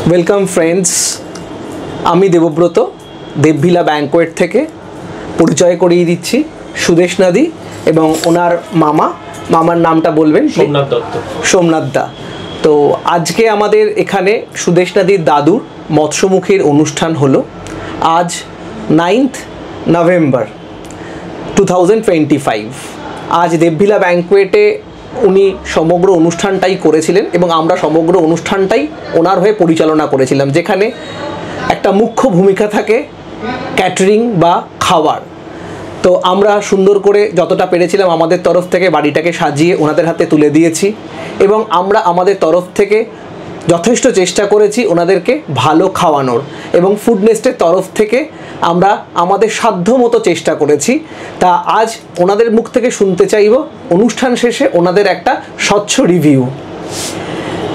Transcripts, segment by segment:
Welcome friends, আমি Debabrata দেবভিলা banquet থেকে পরিচয় করিয়ে দিচ্ছি সুদেশনাদি এবং ওনার মামার নামটা বলবেন। সোমনাথ দা। তো আজকে আমাদের এখানে সুদেশনাদির দাদুর মৎস্যমুখীর অনুষ্ঠান হলো আজ 9th নভেম্বর 2025। আজ দেবভিলা ব্যাংকোয়েটে উনি সমগ্র অনুষ্ঠানটাই করেছিলেন এবং আমরা সমগ্র অনুষ্ঠানটাই ওনার হয়ে পরিচালনা করেছিলাম, যেখানে একটা মুখ্য ভূমিকা থাকে ক্যাটারিং বা খাবার। তো আমরা সুন্দর করে যতটা পেরেছিলাম আমাদের তরফ থেকে বাড়িটাকে সাজিয়ে ওনাদের হাতে তুলে দিয়েছি এবং আমরা আমাদের তরফ থেকে যথেষ্ট চেষ্টা করেছি ওনাদেরকে ভালো খাওয়ানোর, এবং ফুড নেস্টের তরফ থেকে আমরা আমাদের সাধ্য মতো চেষ্টা করেছি। তা আজ ওনাদের মুখ থেকে শুনতে চাইব অনুষ্ঠান শেষে ওনাদের একটা স্বচ্ছ রিভিউ।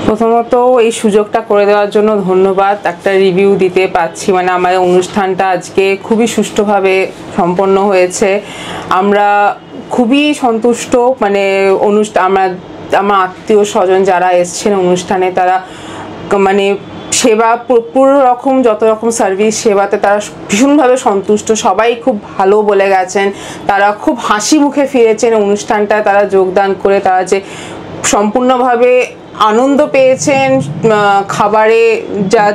প্রথমত এই সুযোগটা করে দেওয়ার জন্য ধন্যবাদ। একটা রিভিউ দিতে পারছি, মানে আমাদের অনুষ্ঠানটা আজকে খুবই সুষ্ঠুভাবে সম্পন্ন হয়েছে। আমরা খুবই সন্তুষ্ট, মানে আমার আত্মীয় স্বজন যারা এসছেন অনুষ্ঠানে তারা মানে সেবা পুরো রকম যত রকম সার্ভিস সেবাতে তারা ভীষণভাবে সন্তুষ্ট, সবাই খুব ভালো বলে গেছেন। তারা খুব হাসি মুখে ফিরেছেন অনুষ্ঠানটায় তারা যোগদান করে, তারা যে সম্পূর্ণভাবে আনন্দ পেয়েছেন। খাবারে যা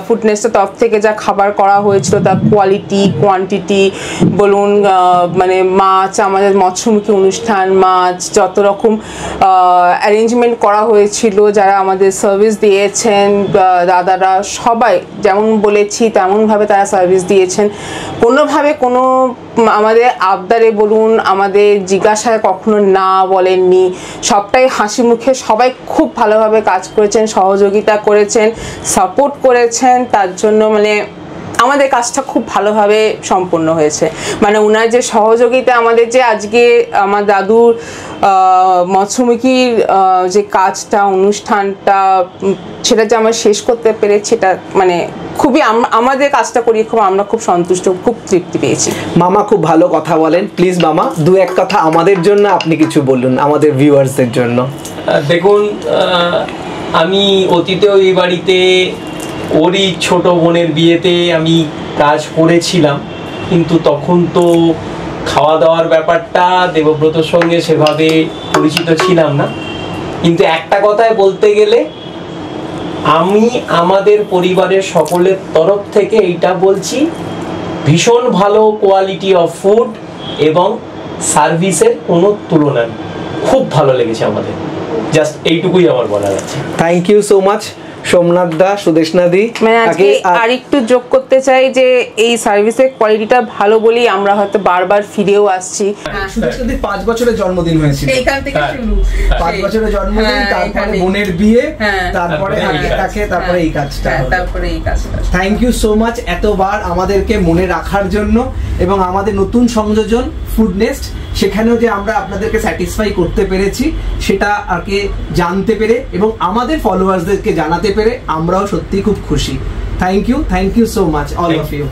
ফুডনেসের তরফ থেকে যা খাবার করা হয়েছিল তার কোয়ালিটি কোয়ান্টিটি বলুন, মানে মাছ, আমাদের মৎস্যমুখী অনুষ্ঠান, মাছ যত রকম অ্যারেঞ্জমেন্ট করা হয়েছিল, যারা আমাদের সার্ভিস দিয়েছেন দাদারা সবাই যেমন বলেছি তেমনভাবে তারা সার্ভিস দিয়েছেন। কোনোভাবে কোনো আমাদের আবদারে বলুন, আমাদের জিজ্ঞাসায় কখনো না বলেননি, সবটাই হাসি মুখে সবাই খুব ভালোভাবে কাজ করেছেন, সহযোগিতা করেছেন, সাপোর্ট করেছেন। তার জন্য মানে আমাদের কাজটা খুব ভালোভাবে সম্পন্ন হয়েছে। মানে ওনার যে সহযোগিতা, আমাদের যে আজকে আমার দাদুর মৎস্যমুখীর যে কাজটা অনুষ্ঠানটা সেটা যে আমরা শেষ করতে পেরেছি, এটা মানে খুবই আমাদের কাজটা করি আমরা খুব সন্তুষ্ট, খুব তৃপ্তি পেয়েছি। মামা খুব ভালো কথা বলেন, প্লিজ মামা দু এক কথা আমাদের জন্য আপনি কিছু বলুন, আমাদের ভিউয়ার্সদের জন্য। দেখুন, আমি অতীতেও এই বাড়িতে ওরই ছোট বোনের বিয়েতে আমি কাজ করেছিলাম, কিন্তু তখন তো খাওয়া দাওয়ার ব্যাপারটা দেবব্রতর সঙ্গে সেভাবে পরিচিত ছিলাম না। কিন্তু একটা কথায় বলতে গেলে আমি আমাদের পরিবারের সকলের তরফ থেকে এইটা বলছি, ভীষণ ভালো কোয়ালিটি অফ ফুড এবং সার্ভিসের কোনো তুলনা নেই। খুব ভালো লেগেছে আমাদের, জাস্ট এইটুকুই আমার বলার আছে। Thank you so much Somnath দা, সুদেশনাদি। মানে আজকে আরেকটু যোগ করতে চাই যে এই সার্ভিসের কোয়ালিটিটা ভালো বলেই আমরা হয়তো বারবার ফিরেও আসছি। সুদেশনাদির 5 বছরের জন্মদিন হয়েছিল, এইখান থেকে শুরু 5 বছরের জন্মদিন, তারপরে বোনের বিয়ে, তারপরে তারপরে এই কাজটা, তারপরে এই কাজটা। থ্যাংক ইউ সো মাচ এতবার আমাদেরকে মনে রাখার জন্য, এবং আমাদের নতুন সংযোজন ফুড নেস্ট, সেখানেও যে আমরা আপনাদেরকে স্যাটিসফাই করতে পেরেছি সেটা আগে জানতে পেরে এবং আমাদের ফলোয়ার্সদেরকে জানাতে পেরে আমরাও সত্যি খুব খুশি। Thank you so much all of you.